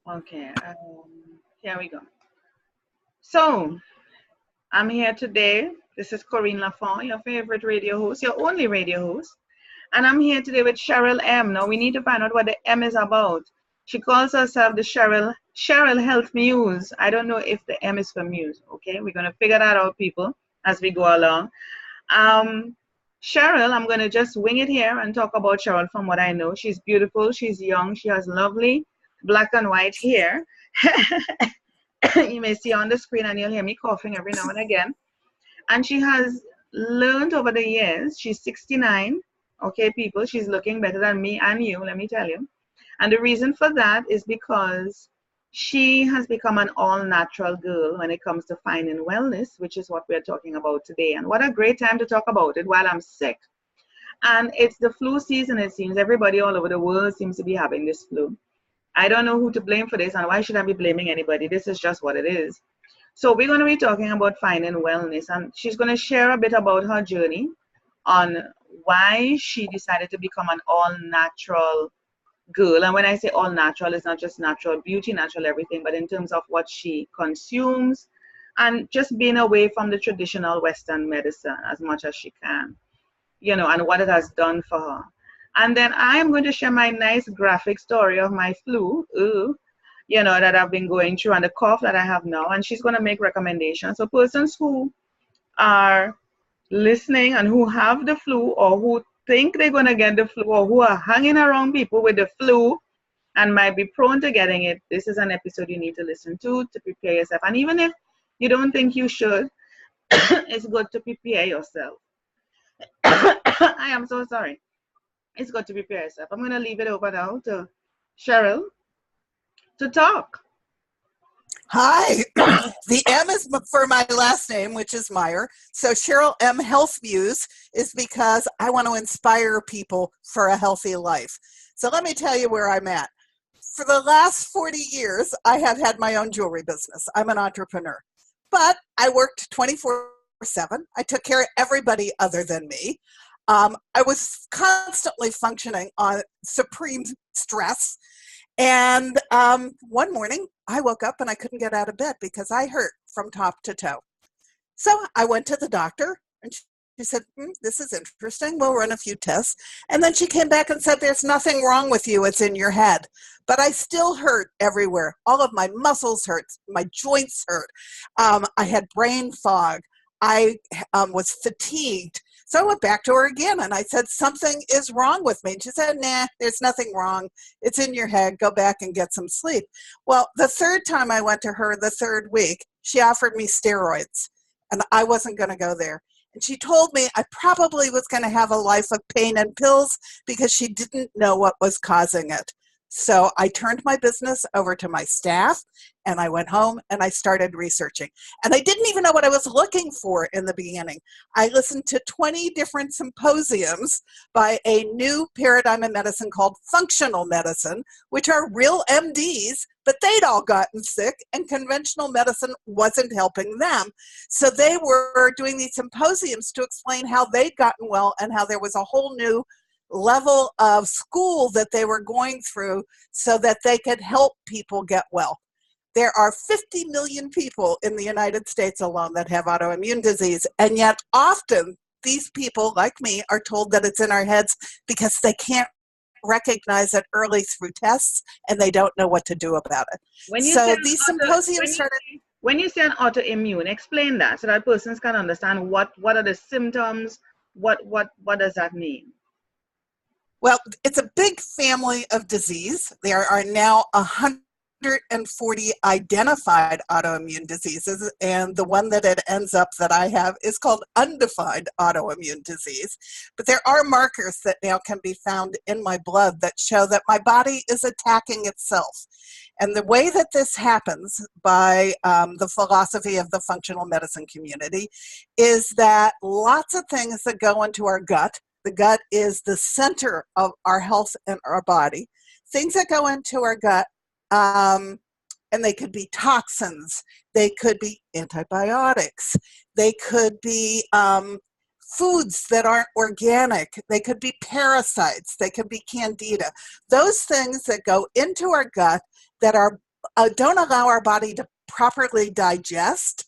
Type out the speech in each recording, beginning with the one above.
Okay, here we go. So, I'm here today. This is Corinne Lafont, your favorite radio host, your only radio host. And I'm here today with Cheryl M. Now, we need to find out what the M is about. She calls herself the Cheryl Health Muse. I don't know if the M is for Muse. Okay, we're going to figure that out, people, as we go along. Um, Cheryl, I'm going to just wing it here and talk about Cheryl from what I know. She's beautiful, she's young, she has lovely black and white hair. You may see on the screen and you'll hear me coughing every now and again. And she has learned over the years, she's 69. Okay, people, she's looking better than me and you, let me tell you. And the reason for that is because she has become an all natural girl when it comes to finding wellness, which is what we're talking about today. And what a great time to talk about it while I'm sick. And it's the flu season, it seems. Everybody all over the world seems to be having this flu. I don't know who to blame for this, and why should I be blaming anybody? This is just what it is. So we're going to be talking about finding wellness, and she's going to share a bit about her journey on why she decided to become an all-natural girl. And when I say all-natural, it's not just natural beauty, natural everything, but in terms of what she consumes and just being away from the traditional Western medicine as much as she can, and what it has done for her. And then I'm going to share my nice graphic story of my flu, that I've been going through and the cough that I have now. And she's going to make recommendations. So persons who are listening and who have the flu or who think they're going to get the flu or who are hanging around people with the flu and might be prone to getting it, this is an episode you need to listen to prepare yourself. And even if you don't think you should, it's good to prepare yourself. I am so sorry. It's good to prepare yourself. I'm going to leave it over now to Cheryl to talk. Hi. The M is for my last name, which is Meyer. So Cheryl M. Health Muse is because I want to inspire people for a healthy life. So let me tell you where I'm at. For the last 40 years, I have had my own jewelry business. I'm an entrepreneur. But I worked 24/7. I took care of everybody other than me. I was constantly functioning on supreme stress. And one morning, I woke up and I couldn't get out of bed because I hurt from top to toe. So I went to the doctor and she said, this is interesting. We'll run a few tests. And then she came back and said, there's nothing wrong with you. It's in your head. But I still hurt everywhere. All of my muscles hurt. My joints hurt. I had brain fog. I was fatigued. So I went back to her again and I said, something is wrong with me. And she said, nah, there's nothing wrong. It's in your head. Go back and get some sleep. Well, the third time I went to her, the third week, she offered me steroids and I wasn't going to go there. And she told me I probably was going to have a life of pain and pills because she didn't know what was causing it. So I turned my business over to my staff and I went home and I started researching. And I didn't even know what I was looking for in the beginning. I listened to 20 different symposiums by a new paradigm in medicine called functional medicine, which are real MDs, but they'd all gotten sick and conventional medicine wasn't helping them. So they were doing these symposiums to explain how they'd gotten well and how there was a whole new level of school that they were going through so that they could help people get well. There are 50 million people in the United States alone that have autoimmune disease, and yet often these people, like me, are told that it's in our heads because they can't recognize it early through tests and they don't know what to do about it. When you say an autoimmune, explain that so that persons can understand what are the symptoms, what does that mean? Well, it's a big family of disease. There are now 140 identified autoimmune diseases, and the one that it ends up that I have is called undefined autoimmune disease. But there are markers that now can be found in my blood that show that my body is attacking itself. And the way that this happens by the philosophy of the functional medicine community is that lots of things that go into our gut. The gut is the center of our health and our body. Things that go into our gut, and they could be toxins, they could be antibiotics, they could be foods that aren't organic, they could be parasites, they could be candida. Those things that go into our gut that are don't allow our body to properly digest,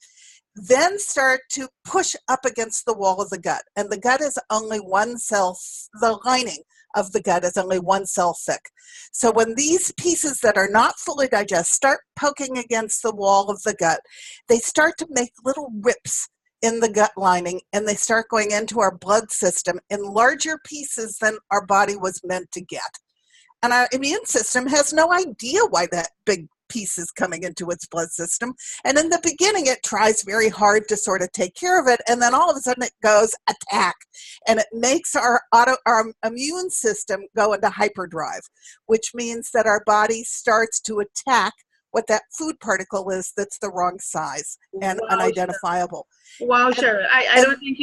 then start to push up against the wall of the gut. And the gut is only one cell, the lining of the gut is only one cell thick. So when these pieces that are not fully digested start poking against the wall of the gut, they start to make little rips in the gut lining, and they start going into our blood system in larger pieces than our body was meant to get. And our immune system has no idea why that big piece is coming into its blood system. And in the beginning, it tries very hard to sort of take care of it. And then all of a sudden it goes attack. And it makes our immune system go into hyperdrive, which means that our body starts to attack what that food particle is that's the wrong size and unidentifiable. Wow, Cheryl, I don't think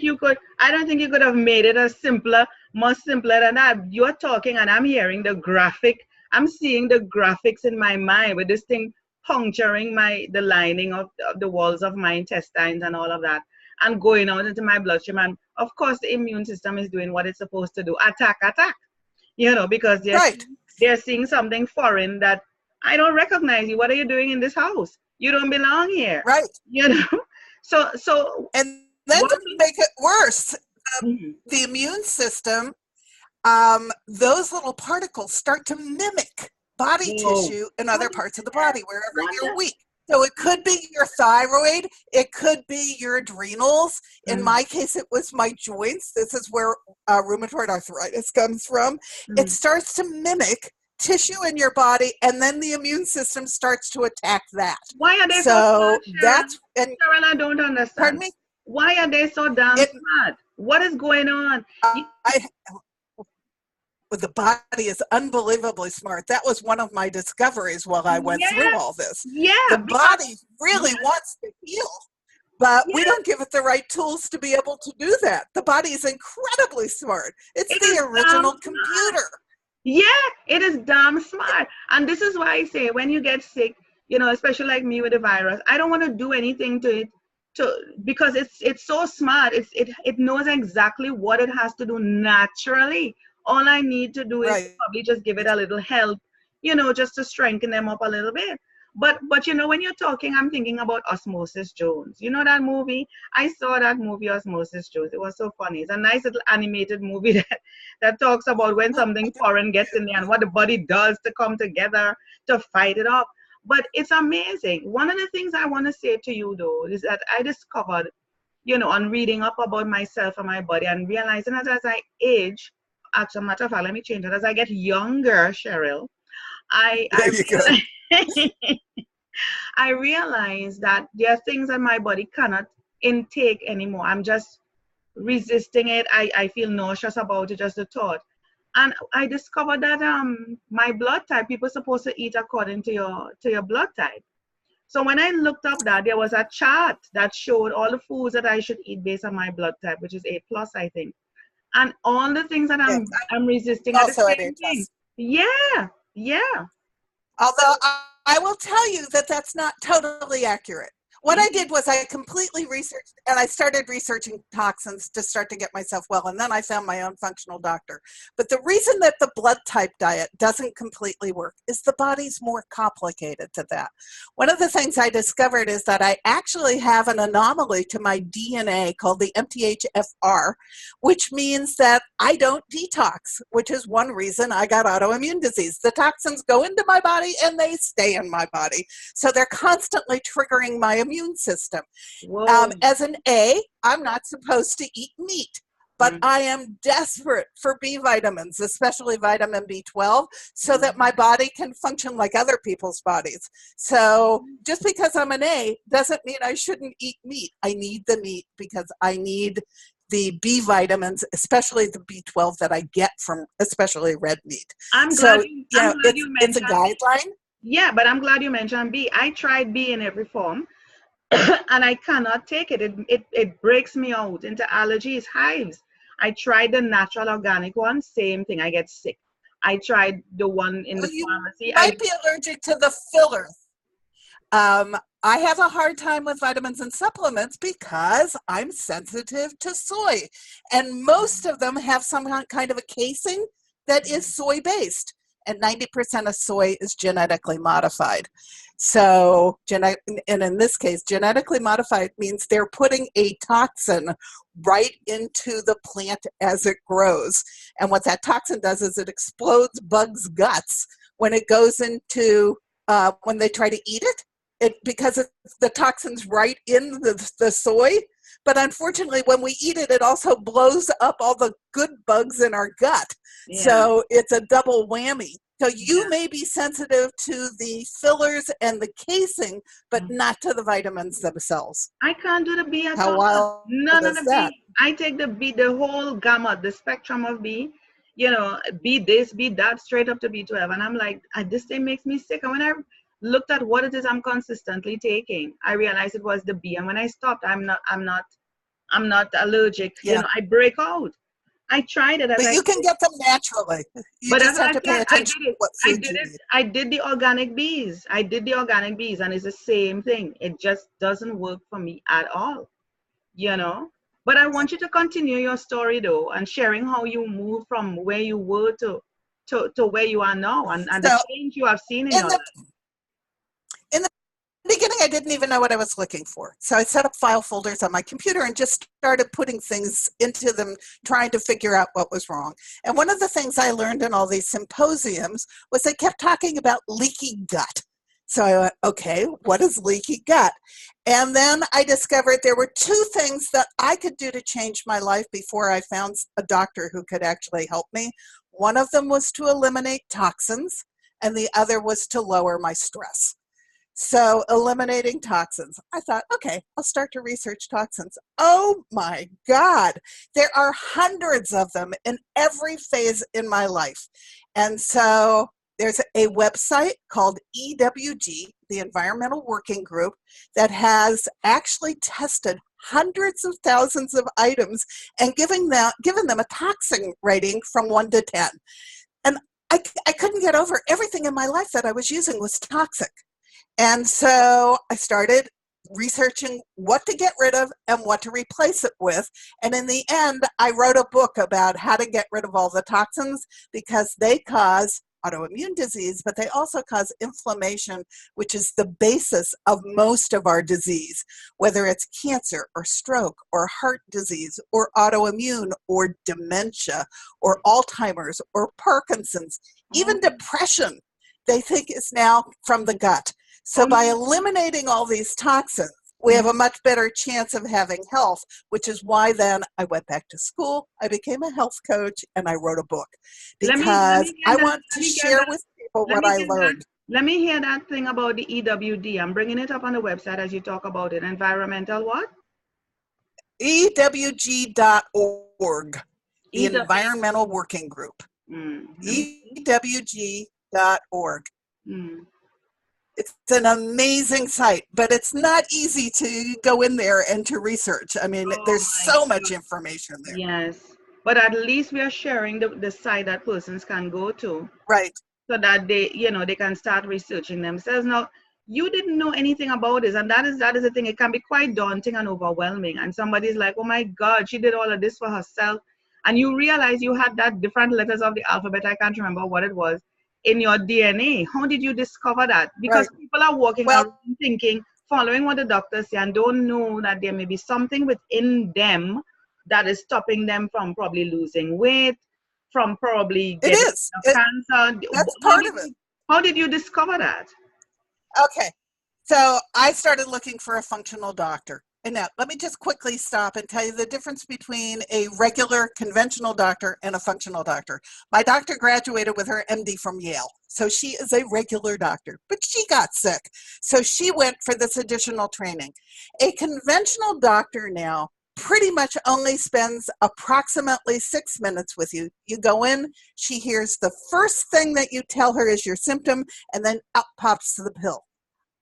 you could have made it as simpler, much simpler than that. You're talking and I'm hearing the graphic. I'm seeing the graphics in my mind with this thing puncturing the lining of the walls of my intestines and all of that, and going out into my bloodstream. And of course, the immune system is doing what it's supposed to do: attack, because they're seeing something foreign that I don't recognize you. What are you doing in this house? You don't belong here. Right. So and then to make it worse, the immune system, those little particles start to mimic body tissue in other parts of the body, wherever you're weak. So it could be your thyroid, it could be your adrenals. In my case, it was my joints. This is where rheumatoid arthritis comes from. It starts to mimic tissue in your body, and then the immune system starts to attack that. Why are they so smart, that's and Cheryl, I don't understand. Pardon me? Why are they so damn smart? What is going on? The body is unbelievably smart. That was one of my discoveries while I went through all this. The body really wants to heal, but we don't give it the right tools to be able to do that. The body is incredibly smart. It's the original computer. Yeah, it is damn smart. And this is why I say when you get sick, especially like me with the virus, I don't want to do anything to it because it's so smart. It knows exactly what it has to do naturally. All I need to do is probably just give it a little help, just to strengthen them up a little bit. But when you're talking, I'm thinking about Osmosis Jones. You know that movie? I saw that movie, Osmosis Jones. It was so funny. It's a nice little animated movie that talks about when something foreign gets in there and what the body does to come together to fight it off. But it's amazing. One of the things I want to say to you, though, is that I discovered, on reading up about myself and my body and realizing that as I age, as a matter of fact, let me change it. As I get younger, Cheryl, I realize that there are things that my body cannot intake anymore. I'm just resisting it. I feel nauseous about it, just the thought. And I discovered that my blood type, people are supposed to eat according to your blood type. So when I looked up that, there was a chart that showed all the foods that I should eat based on my blood type, which is A+, I think. And all the things that I'm resisting are the same thing. Yeah. Although I will tell you that that's not totally accurate. What I did was I completely researched, and I started researching toxins to start to get myself well, and then I found my own functional doctor. But the reason that the blood type diet doesn't completely work is the body's more complicated to that. One of the things I discovered is that I actually have an anomaly to my DNA called the MTHFR, which means that I don't detox, which is one reason I got autoimmune disease. The toxins go into my body and they stay in my body. So they're constantly triggering my immune system. As an A, I'm not supposed to eat meat, but I am desperate for B vitamins, especially vitamin B12, so that my body can function like other people's bodies. So just because I'm an A doesn't mean I shouldn't eat meat. I need the meat because I need the B vitamins, especially the B12 that I get from especially red meat. It's a guideline. Yeah, but I'm glad you mentioned B. I tried B in every form. And I cannot take it. It breaks me out into allergies, hives. I tried the natural organic one, same thing. I get sick. I tried the one in the pharmacy. You might be allergic to the fillers. I have a hard time with vitamins and supplements because I'm sensitive to soy. And most of them have some kind of a casing that is soy-based. and 90% of soy is genetically modified. So, and in this case, genetically modified means they're putting a toxin right into the plant as it grows. And what that toxin does is it explodes bugs' guts when it goes into, when they try to eat it, because the toxin's right in the soy. But unfortunately, when we eat it, it also blows up all the good bugs in our gut. Yeah. So it's a double whammy. So you Yeah. may be sensitive to the fillers and the casing, but not to the vitamins themselves. I can't do the B at How all. wild None of is the that? B. I take the B, the whole gamut, the spectrum of B. You know, B this, B that, straight up to B12. And I'm like, this thing makes me sick. And when I looked at what it is I'm consistently taking, I realized it was the B. And when I stopped, I'm not allergic. Yeah. You know, I break out. I tried it. But you can get them naturally. You But just as I have to pay said, attention to what I food did you it. eat. I did the organic bees. I did the organic bees, and it's the same thing. It just doesn't work for me at all, you know. But I want you to continue your story though, and sharing how you moved from where you were to where you are now, and the So change you have seen in in your the life. in the beginning, I didn't even know what I was looking for. So I set up file folders on my computer and just started putting things into them, trying to figure out what was wrong. And one of the things I learned in all these symposiums was they kept talking about leaky gut. So I went, okay, what is leaky gut? And then I discovered there were two things that I could do to change my life before I found a doctor who could actually help me. One of them was to eliminate toxins, and the other was to lower my stress. So eliminating toxins. I thought, okay, I'll start to research toxins. Oh my God, there are hundreds of them in every phase in my life. And so there's a website called EWG, the Environmental Working Group, that has actually tested hundreds of thousands of items and given them a toxin rating from 1 to 10. And I couldn't get over everything in my life that I was using was toxic. And so I started researching what to get rid of and what to replace it with. And in the end, I wrote a book about how to get rid of all the toxins because they cause autoimmune disease, but they also cause inflammation, which is the basis of most of our disease, whether it's cancer or stroke or heart disease or autoimmune or dementia or Alzheimer's or Parkinson's, even depression, they think is now from the gut. So by eliminating all these toxins, we have a much better chance of having health, which is why then I went back to school, I became a health coach, and I wrote a book because I want to share with people what I learned. Let me hear that thing about the EWD. I'm bringing it up on the website as you talk about it. Environmental what? EWG.org, the Environmental Working Group. EWG.org. It's an amazing site, but it's not easy to go in there and to research. I mean, there's so much information there. Yes, but at least we are sharing the site that persons can go to. Right. So that they can start researching themselves. Now, you didn't know anything about this, and that is the thing. It can be quite daunting and overwhelming. And somebody's like, oh my God, she did all of this for herself. And you realize you had that different letters of the alphabet, I can't remember what it was, in your DNA. How did you discover that? Because people are walking around thinking, following what the doctors say, and don't know that there may be something within them that is stopping them from probably losing weight, from probably getting cancer. That's part of it. How did you discover that? Okay. So I started looking for a functional doctor. And now let me just quickly stop and tell you the difference between a regular conventional doctor and a functional doctor. My doctor graduated with her MD from Yale. So she is a regular doctor, but she got sick. So she went for this additional training. A conventional doctor now pretty much only spends approximately 6 minutes with you. You go in, she hears the first thing that you tell her is your symptom, and then out pops the pill.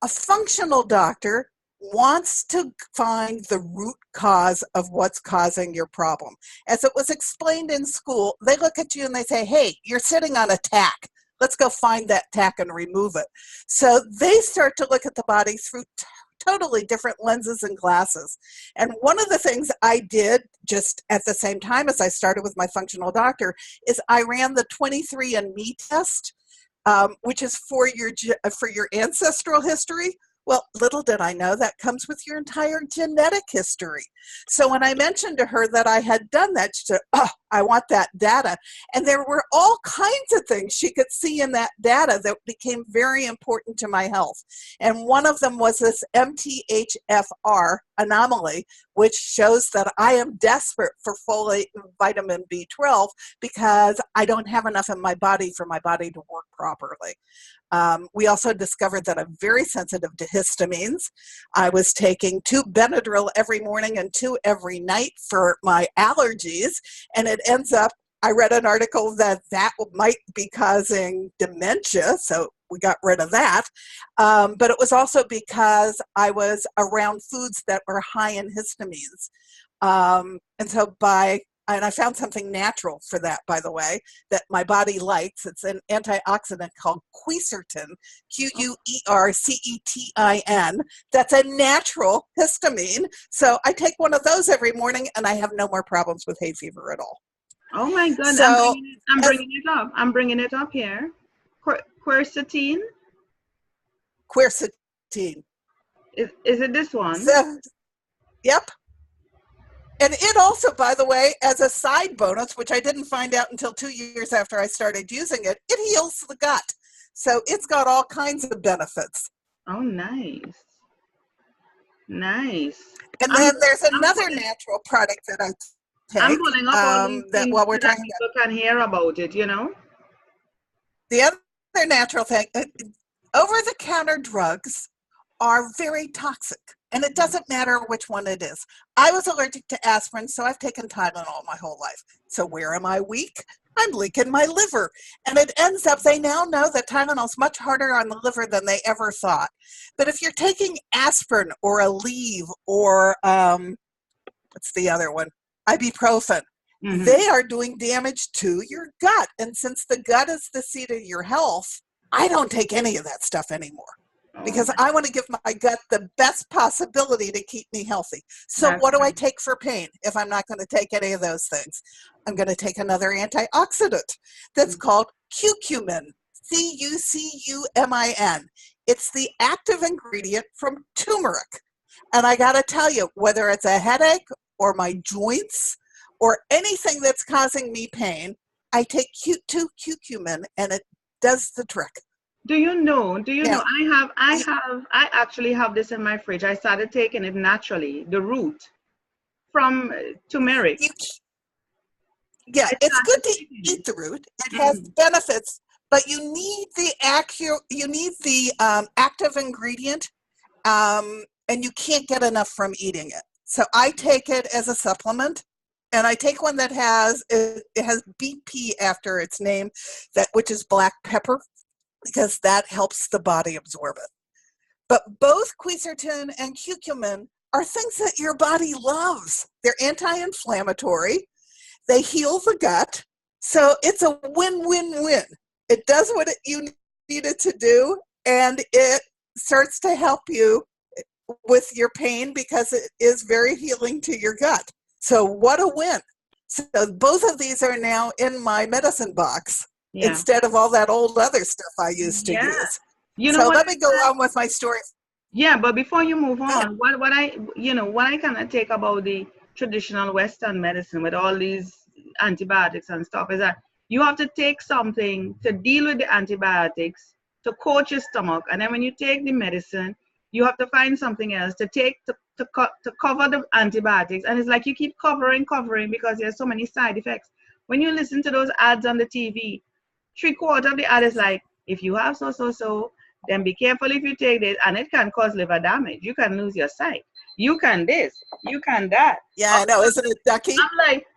A functional doctor wants to find the root cause of what's causing your problem. As it was explained in school, they look at you and they say, hey, you're sitting on a tack. Let's go find that tack and remove it. So they start to look at the body through totally different lenses and glasses. And one of the things I did just at the same time as I started with my functional doctor is I ran the 23andMe test. which is for your ancestral history. Well, little did I know that comes with your entire genetic history. So when I mentioned to her that I had done that, she said, "Oh, I want that data." And there were all kinds of things she could see in that data that became very important to my health. And one of them was this MTHFR anomaly, which shows that I am desperate for folate and vitamin B12 because I don't have enough in my body for my body to work properly. We also discovered that I'm very sensitive to histamines. I was taking 2 Benadryl every morning and 2 every night for my allergies, and it ends up, I read an article that might be causing dementia, so we got rid of that. But it was also because I was around foods that were high in histamines. And I found something natural for that, by the way, that my body likes. It's an antioxidant called quercetin, Quercetin. That's a natural histamine. So I take one of those every morning, and I have no more problems with hay fever at all. Oh my God! So, I'm bringing it up. I'm bringing it up here. Quercetin. Quercetin. Is it this one? So, yep. And it also, by the way, as a side bonus, which I didn't find out until 2 years after I started using it, it heals the gut. So it's got all kinds of benefits. Oh, nice. Nice. And then there's another natural product that I take. I'm pulling up all these things while we're so that talking people can hear about it, you know? The other natural thing, over-the-counter drugs are very toxic. And it doesn't matter which one it is. I was allergic to aspirin, so I've taken Tylenol my whole life. So where am I weak? I'm leaking my liver. And it ends up, they now know that Tylenol's much harder on the liver than they ever thought. But if you're taking aspirin or Aleve or, what's the other one? Ibuprofen, they are doing damage to your gut. And since the gut is the seat of your health, I don't take any of that stuff anymore. Because I want to give my gut the best possibility to keep me healthy. So what do I take for pain if I'm not going to take any of those things? I'm going to take another antioxidant that's called curcumin, Cucumin. It's the active ingredient from turmeric. And I got to tell you, whether it's a headache or my joints or anything that's causing me pain, I take curcumin and it does the trick. Do you know, I actually have this in my fridge. I started taking it naturally, the root from turmeric. It's good to eat the root. It has benefits, but you need the active ingredient, and you can't get enough from eating it. So I take it as a supplement, and I take one that has BP after its name, which is black pepper, because that helps the body absorb it. But both quercetin and curcumin are things that your body loves. They're anti-inflammatory. They heal the gut. So it's a win-win-win. It does what you need it to do, and it starts to help you with your pain because it is very healing to your gut. So what a win. So both of these are now in my medicine box. Instead of all that old other stuff I used to use. So let me go on with my story. Yeah, but before you move on, what I kind of take about the traditional Western medicine with all these antibiotics and stuff is that you have to take something to deal with the antibiotics to coat your stomach, and then when you take the medicine, you have to find something else to take to cover the antibiotics, and it's like you keep covering because there's so many side effects. When you listen to those ads on the TV, 3/4 of the ad is like, if you have so, then be careful if you take this, and it can cause liver damage. You can lose your sight. You can this, you can that. Yeah, I know, isn't it, Ducky?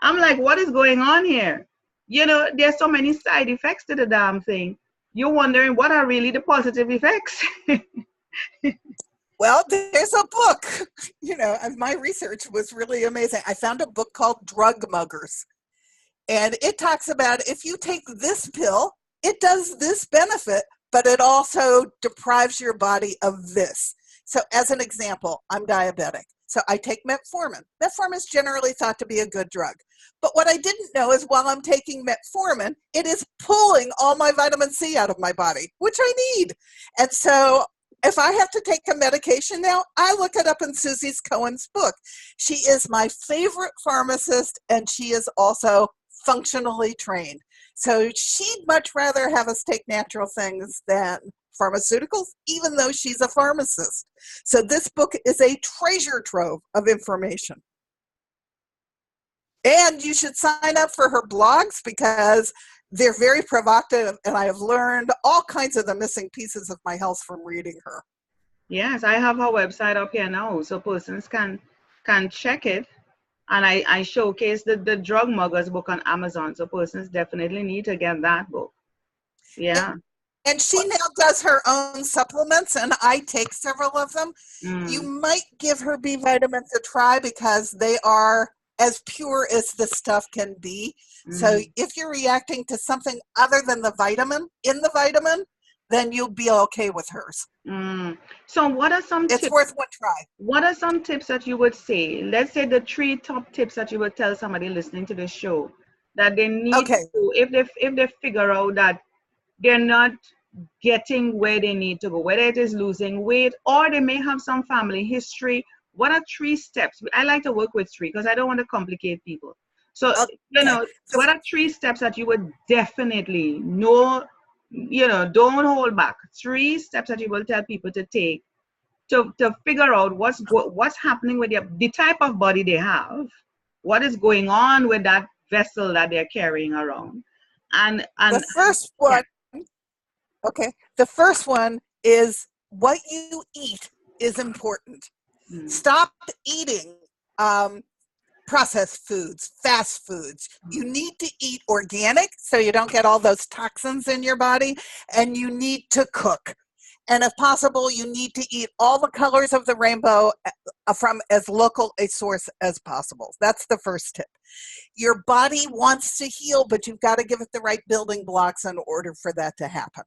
I'm like, what is going on here? You know, there's so many side effects to the damn thing. You're wondering what are really the positive effects. Well, there's a book, and my research was really amazing. I found a book called Drug Muggers. And it talks about if you take this pill, it does this benefit, but it also deprives your body of this. So as an example, I'm diabetic. So I take metformin. Metformin is generally thought to be a good drug. But what I didn't know is while I'm taking metformin, it is pulling all my vitamin C out of my body, which I need. And so if I have to take a medication now, I look it up in Susie Cohen's book. She is my favorite pharmacist, and she is also functionally trained. So she'd much rather have us take natural things than pharmaceuticals, even though she's a pharmacist. So this book is a treasure trove of information. And you should sign up for her blogs because they're very provocative, and I have learned all kinds of the missing pieces of my health from reading her. Yes, I have her website up here now, so persons can check it. And I showcase the Drug Muggers book on Amazon, so persons definitely need to get that book. Yeah. And she now does her own supplements, and I take several of them. You might give her B vitamins a try because they are as pure as the stuff can be. So if you're reacting to something other than the vitamin in the vitamin, then you'll be okay with hers. So what are some tips? It's worth one try. What are some tips that you would say? Let's say the 3 top tips that you would tell somebody listening to this show that they need to do if they figure out that they're not getting where they need to go, whether it is losing weight or they may have some family history. What are 3 steps? I like to work with 3 because I don't want to complicate people. So, what are 3 steps that you would definitely don't hold back? 3 steps that you will tell people to take to figure out what's happening with the type of body they have, what is going on with that vessel that they're carrying around. And the first one, the first one is what you eat is important. Stop eating processed foods, fast foods. You need to eat organic so you don't get all those toxins in your body, and you need to cook. And if possible, you need to eat all the colors of the rainbow from as local a source as possible. That's the first tip. Your body wants to heal, but you've got to give it the right building blocks in order for that to happen.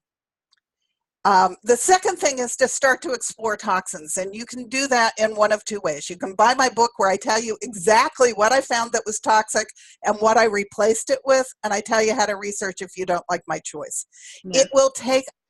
The second thing is to start to explore toxins, and you can do that in one of 2 ways. You can buy my book where I tell you exactly what I found that was toxic and what I replaced it with, and I tell you how to research if you don't like my choice.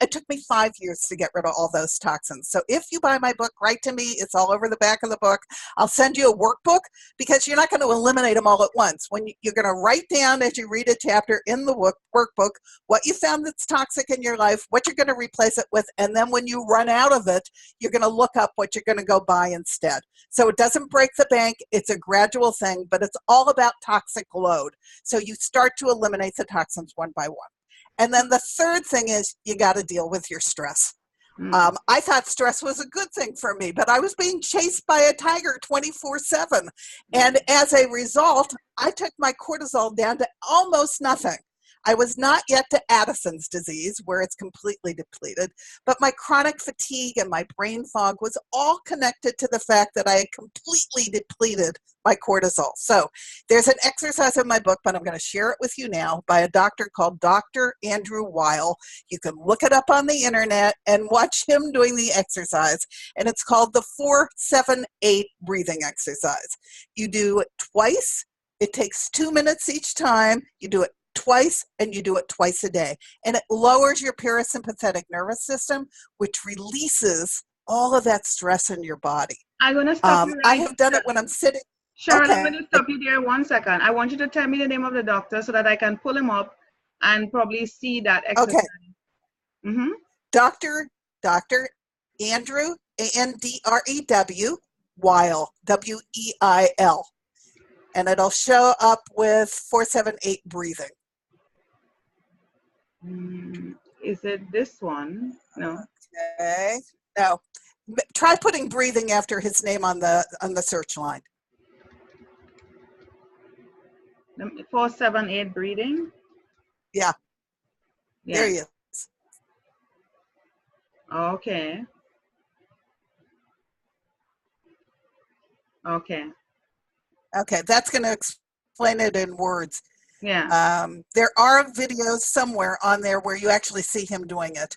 It took me 5 years to get rid of all those toxins. So if you buy my book, write to me. It's all over the back of the book. I'll send you a workbook because you're not going to eliminate them all at once. You're going to write down as you read a chapter in the workbook what you found that's toxic in your life, what you're going to replace it with, and then when you run out of it, you're going to look up what you're going to go buy instead. So it doesn't break the bank. It's a gradual thing, but it's all about toxic load. So you start to eliminate the toxins one by one. And then the third thing is you got to deal with your stress. I thought stress was a good thing for me, but I was being chased by a tiger 24/7. And as a result, I took my cortisol down to almost nothing. I was not yet to Addison's disease, where it's completely depleted, but my chronic fatigue and my brain fog was all connected to the fact that I had completely depleted my cortisol. So there's an exercise in my book, but I'm going to share it with you now, by a doctor called Dr. Andrew Weil. You can look it up on the internet and watch him doing the exercise, and it's called the 4-7-8 breathing exercise. You do it twice. It takes 2 minutes each time. You do it twice, and you do it twice a day. And it lowers your parasympathetic nervous system, which releases all of that stress in your body. I'm going to stop you. I have done it when I'm sitting. Cheryl, I'm going to stop you there 1 second. I want you to tell me the name of the doctor so that I can pull him up and probably see that exercise. Okay. Dr. Andrew, Andrew, Weil, Weil. And it'll show up with 4-7-8 breathing. Is it this one? No. Okay. No. Try putting breathing after his name on the search line. 4-7-8 breathing. Yeah. There he is. Okay. Okay. Okay, that's going to explain it in words. Yeah. There are videos somewhere on there where you actually see him doing it,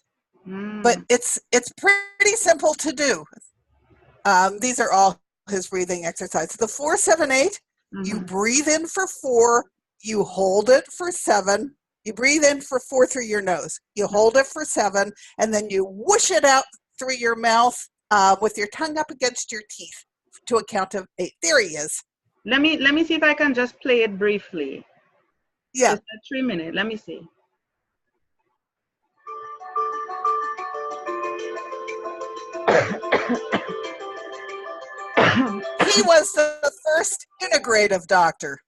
but it's pretty simple to do. These are all his breathing exercise. The 4-7-8, you Mm-hmm. breathe in for 4, you hold it for 7, you breathe in for 4 through your nose, you hold it for 7, and then you whoosh it out through your mouth with your tongue up against your teeth to a count of 8. There he is. Let me see if I can just play it briefly. Yeah. It's a 3-minute. Let me see. He was the first integrative doctor.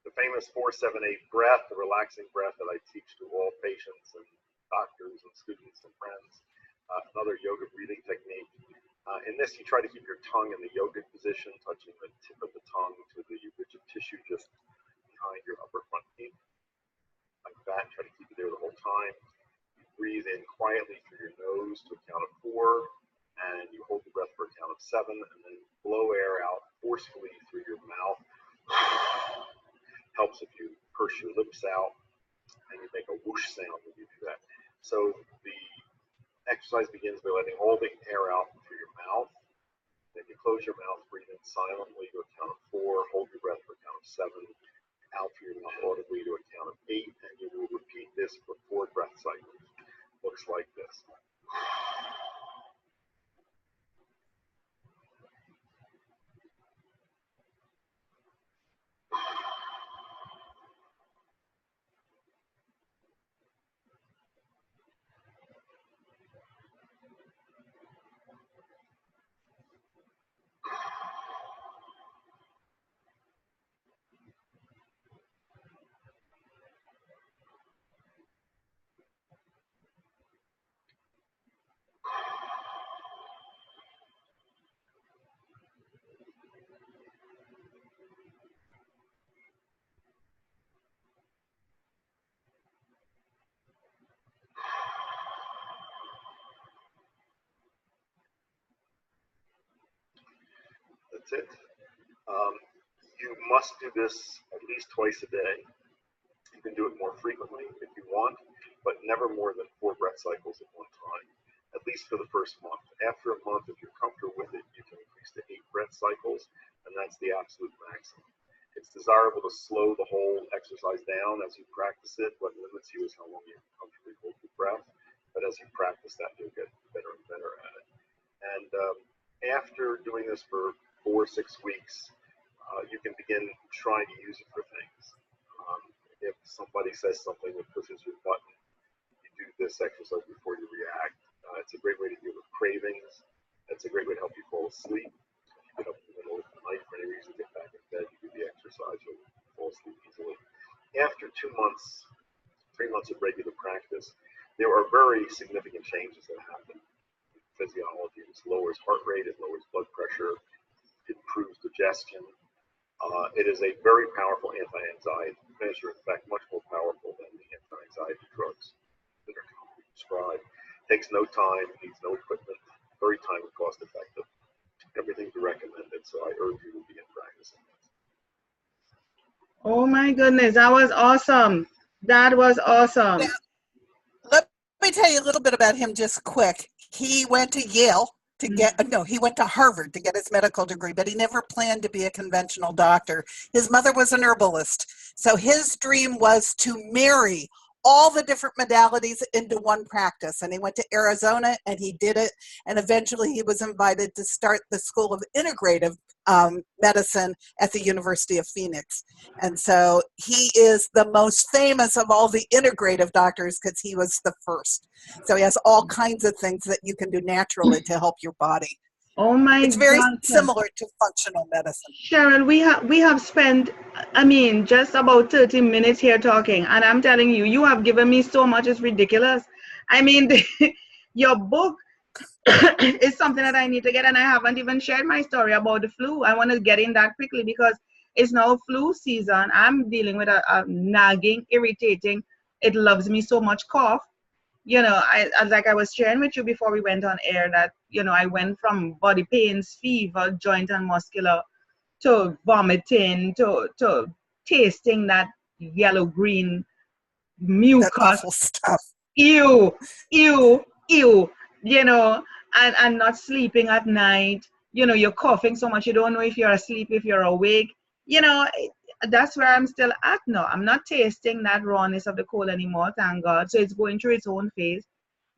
The famous 4-7-8 breath, the relaxing breath that I teach to all patients and doctors and students and friends. Another yoga breathing technique. In this, you try to keep your tongue in the yogic position, touching the tip of the tongue to the rigid tissue just behind your upper front teeth. Like that, try to keep it there the whole time. You breathe in quietly through your nose to a count of 4, and you hold the breath for a count of 7, and then blow air out forcefully through your mouth. Helps if you purse your lips out and you make a whoosh sound when you do that. So the exercise begins by letting all the air out through your mouth. Then you close your mouth, breathe in silently to a count of 4, hold your breath for a count of 7, out through your mouth audibly to a count of 8, and you will repeat this for 4 breath cycles. Looks like this. That's it. You must do this at least twice a day. You can do it more frequently if you want, but never more than 4 breath cycles at one time, at least for the first month. After a month, if you're comfortable with it, you can increase to 8 breath cycles, and that's the absolute maximum. It's desirable to slow the whole exercise down as you practice it. What limits you is how long you can comfortably hold your breath, but as you practice that, you'll get better and better at it. And after doing this for 4 or 6 weeks, you can begin trying to use it for things. If somebody says something that pushes your button, you do this exercise before you react. It's a great way to deal with cravings. It's a great way to help you fall asleep. If you get up in the middle of the night for any reason, get back in bed, you do the exercise, you'll fall asleep easily. After 2 months, 3 months of regular practice, there are very significant changes that happen in physiology. It lowers heart rate, it lowers blood pressure, it improves digestion. It is a very powerful anti-anxiety measure, in fact, much more powerful than the anti-anxiety drugs that are commonly prescribed. Takes no time, needs no equipment, very time and cost effective. Everything's recommended, so I urge you to begin practicing. Oh my goodness, that was awesome. That was awesome. Let me tell you a little bit about him just quick. He went to Yale to get, no, he went to Harvard to get his medical degree, but he never planned to be a conventional doctor. His mother was an herbalist. So his dream was to marry all the different modalities into one practice. And he went to Arizona and he did it. And eventually he was invited to start the School of Integrative Medicine at the University of Phoenix. And so he is the most famous of all the integrative doctors because he was the first. So he has all kinds of things that you can do naturally to help your body. Oh my God. It's very similar to functional medicine. Cheryl, we have spent, I mean, just about 30 minutes here talking, and I'm telling you, you have given me so much, it's ridiculous. I mean, your book is something that I need to get, and I haven't even shared my story about the flu. I want to get in that quickly because it's now flu season. I'm dealing with a nagging, irritating, it loves me so much cough. You know, like I was sharing with you before we went on air that, you know, I went from body pains, fever, joint and muscular, to vomiting, to tasting that yellow-green mucus. That awful stuff. ew, ew, ew, you know, and not sleeping at night. You know, you're coughing so much, you don't know if you're asleep, if you're awake. You know, that's where I'm still at now. I'm not tasting that rawness of the cold anymore, thank God. So it's going through its own phase.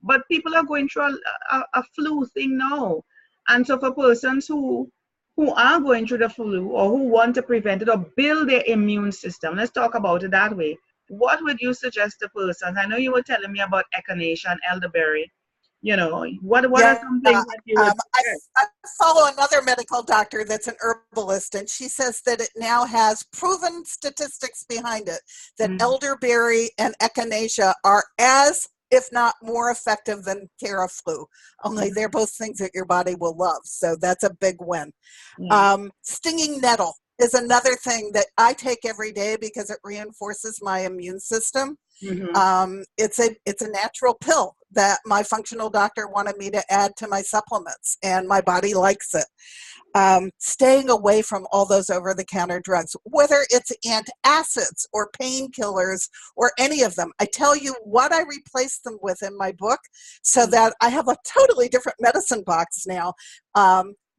But people are going through a flu thing now. And so for persons who are going through the flu or who want to prevent it or build their immune system, let's talk about it that way. What would you suggest to persons? I know you were telling me about echinacea and elderberry. You know, what are Yeah, some things that you would suggest? I follow another medical doctor that's an herbalist, and she says that it now has proven statistics behind it that Mm, elderberry and echinacea are as, if not more effective than Theraflu. Only mm, they're both things that your body will love, so that's a big win. yeah. Stinging nettle is another thing that I take every day because it reinforces my immune system. Mm-hmm. It's a natural pill that my functional doctor wanted me to add to my supplements, and my body likes it. Staying away from all those over-the-counter drugs, whether it's antacids or painkillers or any of them. I tell you what I replace them with in my book, so that I have a totally different medicine box now.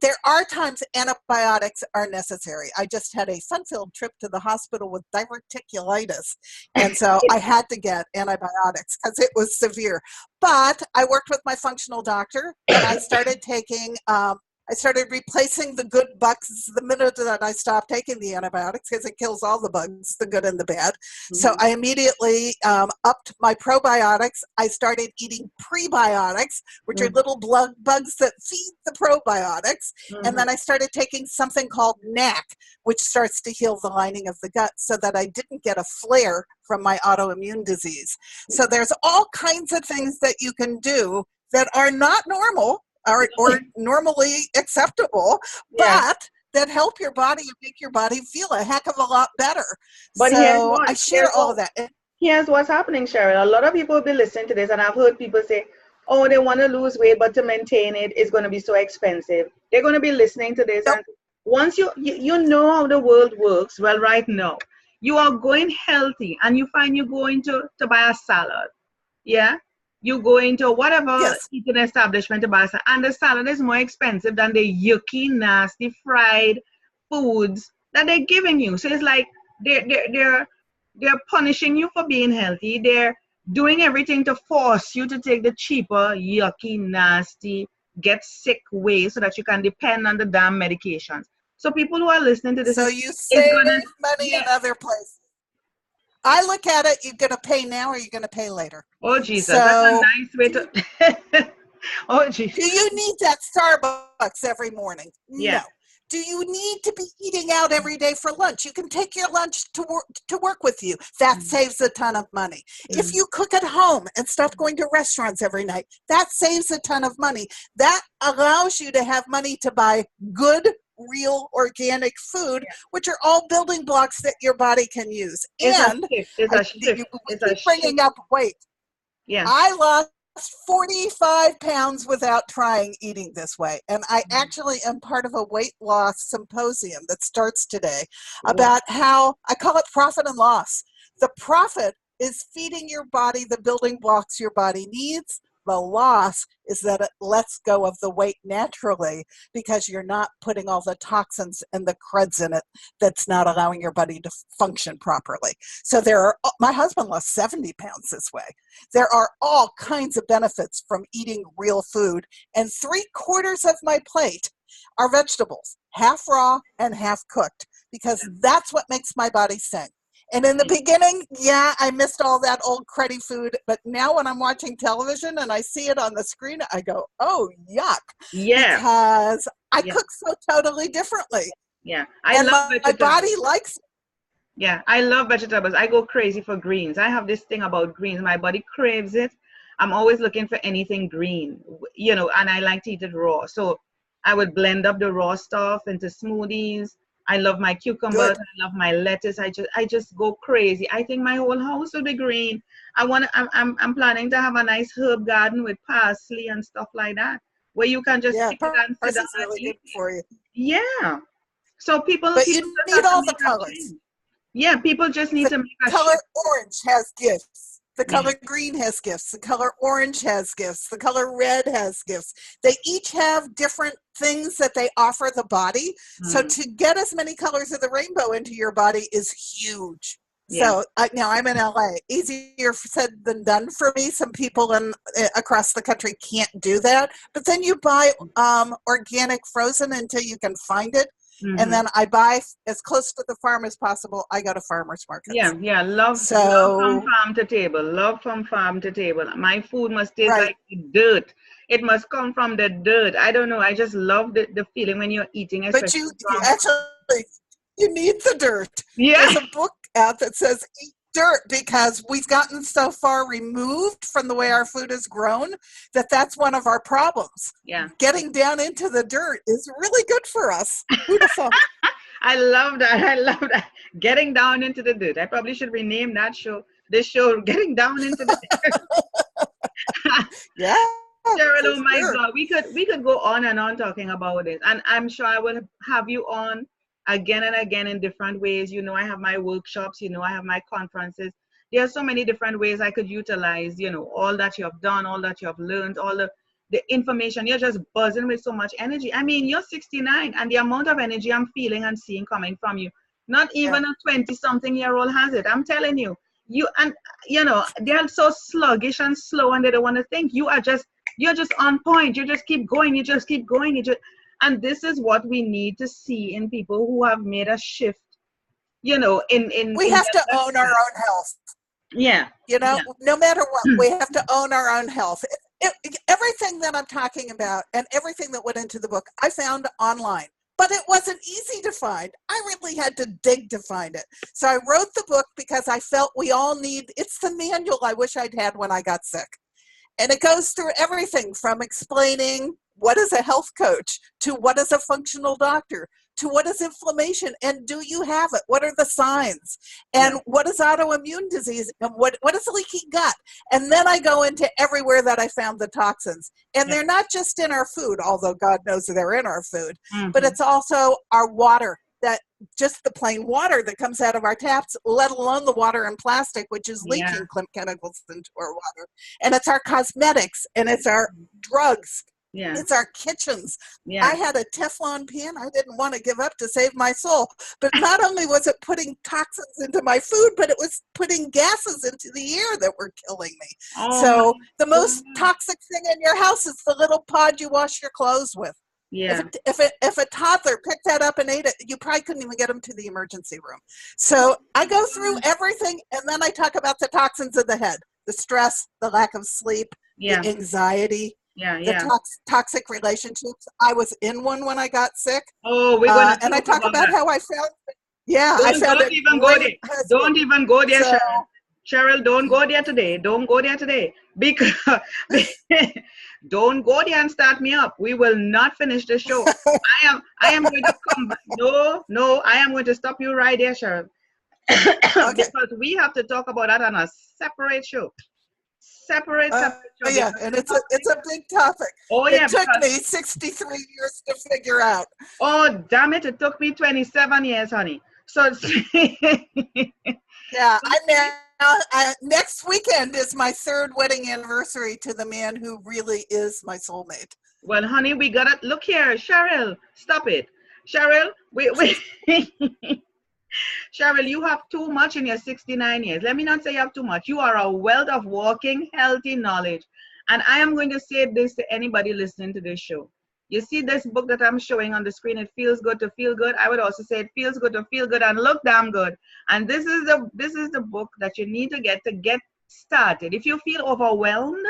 There are times antibiotics are necessary. I just had a fun-filled trip to the hospital with diverticulitis, and so I had to get antibiotics because it was severe. But I worked with my functional doctor, and I started replacing the good bugs the minute that I stopped taking the antibiotics, because it kills all the bugs, the good and the bad. So Mm-hmm. I immediately upped my probiotics. I started eating prebiotics, which are little bugs that feed the probiotics. And Mm-hmm. then I started taking something called NAC, which starts to heal the lining of the gut, so that I didn't get a flare from my autoimmune disease. So there's all kinds of things that you can do that are not normal or normally acceptable, Yeah. but that help your body and make your body feel a heck of a lot better. But So I share all of that. here's what's happening, Cheryl. A lot of people will be listening to this, and I've heard people say, oh, they want to lose weight, but to maintain it is going to be so expensive. They're going to be listening to this, Nope. and once you know how the world works, well, right now, you are going healthy, and you find you going to buy a salad. Yeah? You go into whatever Yes. eating establishment to buy a salad, and the salad is more expensive than the yucky, nasty, fried foods that they're giving you. So it's like they're punishing you for being healthy. They're doing everything to force you to take the cheaper, yucky, nasty, get sick way so that you can depend on the damn medications. So people who are listening to this So you is save gonna, money in yeah. other places. I look at it, you're going to pay now or you're going to pay later. Oh Jesus, that's a So nice way to. Oh Jesus. do you need that Starbucks every morning? Yeah. No. Do you need to be eating out every day for lunch? You can take your lunch to work with you. That saves a ton of money. If you cook at home and stop going to restaurants every night, that saves a ton of money. That allows you to have money to buy good, real, organic food, which are all building blocks that your body can use. It's a And shift. It's a shift. we It's a keep shift. bringing up weight. Yeah. I lost 45 pounds without trying eating this way. And I actually am part of a weight loss symposium that starts today about how I call it profit and loss. The profit is feeding your body the building blocks your body needs. The loss is that it lets go of the weight naturally because you're not putting all the toxins and the creds in it that's not allowing your body to function properly. So my husband lost 70 pounds this way. There are all kinds of benefits from eating real food, and 3/4 of my plate are vegetables, half raw and half cooked, because that's what makes my body sing. And in the beginning, yeah, I missed all that old cruddy food, but now when I'm watching television and I see it on the screen, I go, oh, yuck, Yeah. because I Yeah. cook so totally differently. Yeah. I And love my vegetables. body likes it. Yeah. I love vegetables. I go crazy for greens. I have this thing about greens. My body craves it. I'm always looking for anything green, you know, and I like to eat it raw. So I would blend up the raw stuff into smoothies. I love my cucumbers. Good. I love my lettuce. I just go crazy. I think my whole house will be green. I'm planning to have a nice herb garden with parsley and stuff like that, where you can just Yeah, pick it and sit down parsley's and really eat. good for you. Yeah. So people But just you have need to all the make that colors. change. Yeah, people just need The to make a color shift. orange has gifts. The color green has gifts. The color orange has gifts. The color red has gifts. They each have different things that they offer the body. So to get as many colors of the rainbow into your body is huge. So now I'm in LA. Easier said than done for me. Some people across the country can't do that. But then you buy organic frozen until you can find it. And then I buy as close to the farm as possible. I go to farmers markets. Love from farm to table. Love from farm to table. My food must taste like dirt. It must come from the dirt. I don't know. I just love the feeling when you're eating. But you need the dirt. Yeah. There's a book out that says eat dirt, because we've gotten so far removed from the way our food is grown that's one of our problems. Getting down into the dirt is really good for us. Who'd have thought? I love that. Getting down into the dirt. I probably should rename this show Getting Down into the Dirt. Cheryl, oh my God, we could go on and on talking about it, and I'm sure I will have you on again and again in different ways. I have my workshops, I have my conferences. There are so many different ways I could utilize, all that you have done, all that you have learned, all the information. You're just buzzing with so much energy. I mean, you're 69, and the amount of energy I'm feeling and seeing coming from you, not even a 20-something-year-old has it. I'm telling you, they're so sluggish and slow, and they don't want to think. You're just on point. You just keep going. And this is what we need to see in people who have made a shift, we have to own our own health. No matter what, we have to own our own health. Everything that I'm talking about and everything that went into the book, I found online, but it wasn't easy to find. I really had to dig to find it. So I wrote the book because I felt we all it's the manual I wish I'd had when I got sick. And it goes through everything from explaining what is a health coach, to what is a functional doctor, to what is inflammation, and do you have it? What are the signs? And what is autoimmune disease? And what is leaky gut? And then I go into everywhere that I found the toxins. And they're not just in our food, although God knows they're in our food, but it's also our water, that just the plain water that comes out of our taps, let alone the water in plastic, which is leaking chemicals into our water. And it's our cosmetics, and it's our drugs. It's our kitchens. I had a Teflon pan I didn't want to give up to save my soul. But not only was it putting toxins into my food, but it was putting gases into the air that were killing me. So the most toxic thing in your house is the little pod you wash your clothes with. If a toddler picked that up and ate it, you probably couldn't even get them to the emergency room. So I go through everything, and then I talk about the toxins of the head, the stress, the lack of sleep, the anxiety, the toxic relationships. I was in one when I got sick. And I talk about how I found. Don't even go there. Don't even go there, Cheryl. Don't go there today. Don't go there today, because don't go there and start me up. We will not finish the show. I am going to come back. No, I am going to stop you right there, Cheryl. Because we have to talk about that on a separate show. Separate show. And it's a big topic. It took me 63 years to figure out. Oh, damn it. It took me 27 years, honey. So I'm now, next weekend is my 3rd wedding anniversary to the man who really is my soulmate. Well, honey, we got to look here. Cheryl, stop it. Cheryl, we Cheryl, you have too much in your 69 years. Let me not say you have too much. You are a wealth of walking, healthy knowledge. And I am going to say this to anybody listening to this show. You see this book that I'm showing on the screen, It Feels Good to Feel Good. I would also say it feels good to feel good and look damn good. And this is the book that you need to get started. If you feel overwhelmed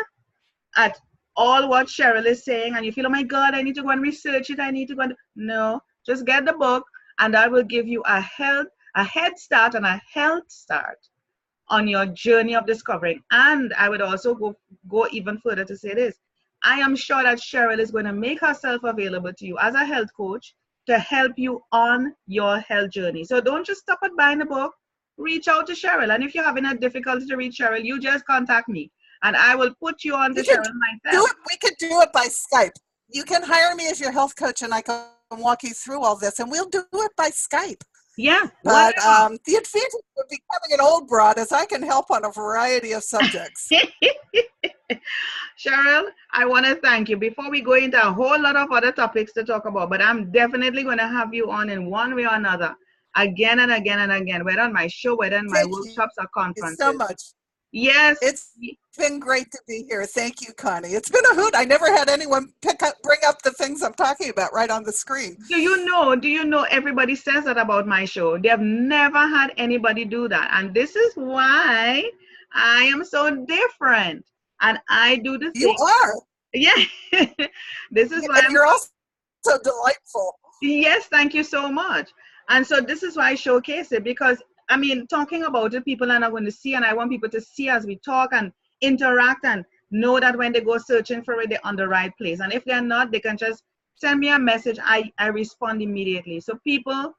at all what Cheryl is saying, and you feel, oh my God, I need to go and research it. No, just get the book, and that will give you a head start and a health start on your journey of discovering. And I would also go even further to say this. I am sure that Cheryl is going to make herself available to you as a health coach to help you on your health journey. So don't just stop at buying the book. Reach out to Cheryl. And if you're having a difficulty to reach Cheryl, you just contact me, and I will put you on to Cheryl myself. We could do it by Skype. You can hire me as your health coach, and I can walk you through all this, and we'll do it by Skype. Yeah, But whatever. the advantage of becoming an old broad is I can help on a variety of subjects. Cheryl, I want to thank you. Before we go into a whole lot of other topics to talk about, but I'm definitely going to have you on in one way or another, again and again and again, whether on my show, whether in my Thank workshops or you so conferences. much. Yes. It's been great to be here. Thank you, Connie. It's been a hoot. I never had anyone bring up the things I'm talking about right on the screen. Do you know everybody says that about my show? They have never had anybody do that. And this is why I am so different. And I do the You thing. are. Yeah. This is why And I'm you're also so delightful. Yes, thank you so much. And so this is why I showcase it, because I mean, talking about it, people are not going to see, and I want people to see as we talk and interact and know that when they go searching for it, they're on the right place. And if they're not, they can just send me a message. I respond immediately. So people,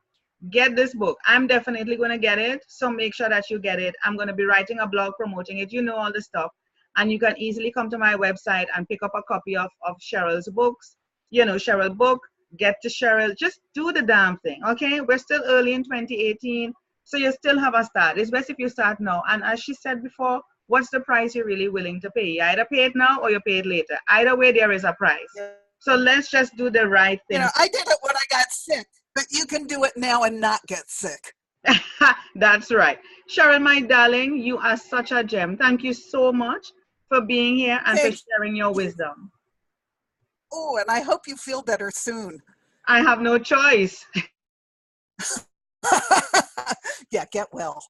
get this book. I'm definitely going to get it. So make sure that you get it. I'm going to be writing a blog promoting it. You know all the stuff. And you can easily come to my website and pick up a copy of Cheryl's books. You know, Cheryl book, get to Cheryl. Just do the damn thing, okay? We're still early in 2018, so you still have a start. It's best if you start now. And as she said before, what's the price you're really willing to pay? You either pay it now or you pay it later. Either way, there is a price. Yeah. So let's just do the right You thing. know, I did it when I got sick, but you can do it now and not get sick. That's right. Cheryl, my darling, you are such a gem. Thank you so much for being here and for Thank sharing your you. wisdom. Oh, and I hope you feel better soon. I have no choice. Yeah, get well.